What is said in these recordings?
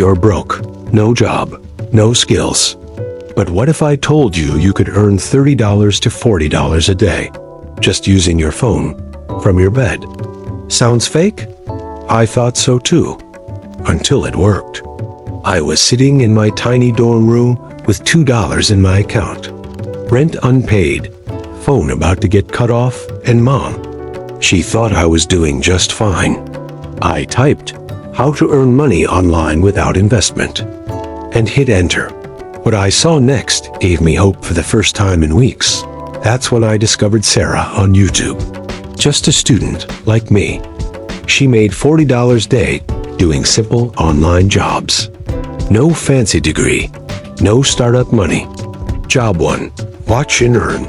You're broke, no job, no skills. But what if I told you you could earn $30 to $40 a day, just using your phone, from your bed? Sounds fake? I thought so too, until it worked. I was sitting in my tiny dorm room with $2 in my account. Rent unpaid, phone about to get cut off, and mom. She thought I was doing just fine. I typed, "How to earn money online without investment," and hit enter. What I saw next gave me hope for the first time in weeks. That's when I discovered Sarah on YouTube. Just a student like me. She made $40 a day doing simple online jobs. No fancy degree, no startup money. Job 1, watch and earn.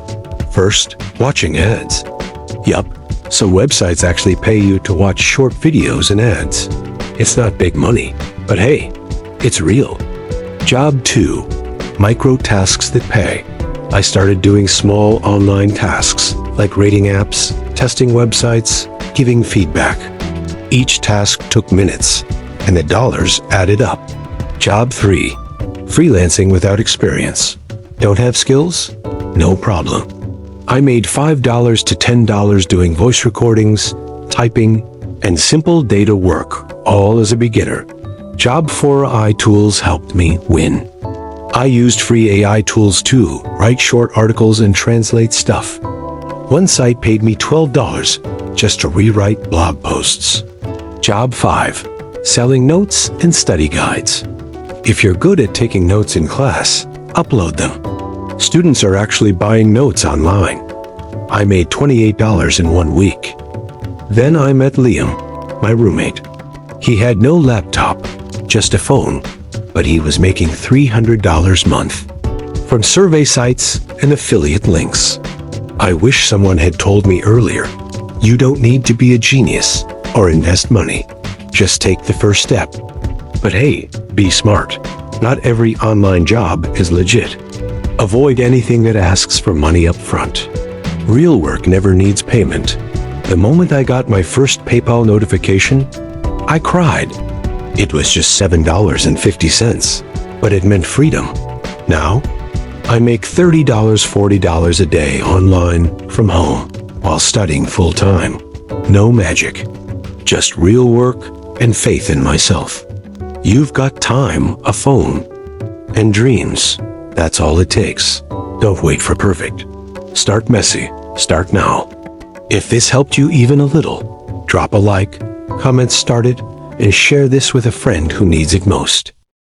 First, watching ads. Yup, so websites actually pay you to watch short videos and ads. It's not big money, but hey, it's real. Job 2, micro tasks that pay. I started doing small online tasks like rating apps, testing websites, giving feedback. Each task took minutes, and the dollars added up. Job 3, freelancing without experience. Don't have skills? No problem. I made $5 to $10 doing voice recordings, typing, and simple data work, all as a beginner. Job 4 AI tools helped me win. I used free AI tools too, write short articles and translate stuff. One site paid me $12 just to rewrite blog posts. Job 5, selling notes and study guides. If you're good at taking notes in class, upload them. Students are actually buying notes online. I made $28 in 1 week. Then I met Liam, my roommate. He had no laptop, just a phone, but he was making $300 a month from survey sites and affiliate links. I wish someone had told me earlier, you don't need to be a genius or invest money. Just take the first step. But hey, be smart. Not every online job is legit. Avoid anything that asks for money up front. Real work never needs payment. The moment I got my first PayPal notification, I cried. It was just $7.50, but it meant freedom. Now, I make $30, $40 a day online from home while studying full-time. No magic, just real work and faith in myself. You've got time, a phone, and dreams. That's all it takes. Don't wait for perfect. Start messy. Start now. If this helped you even a little, drop a like, comment started, and share this with a friend who needs it most.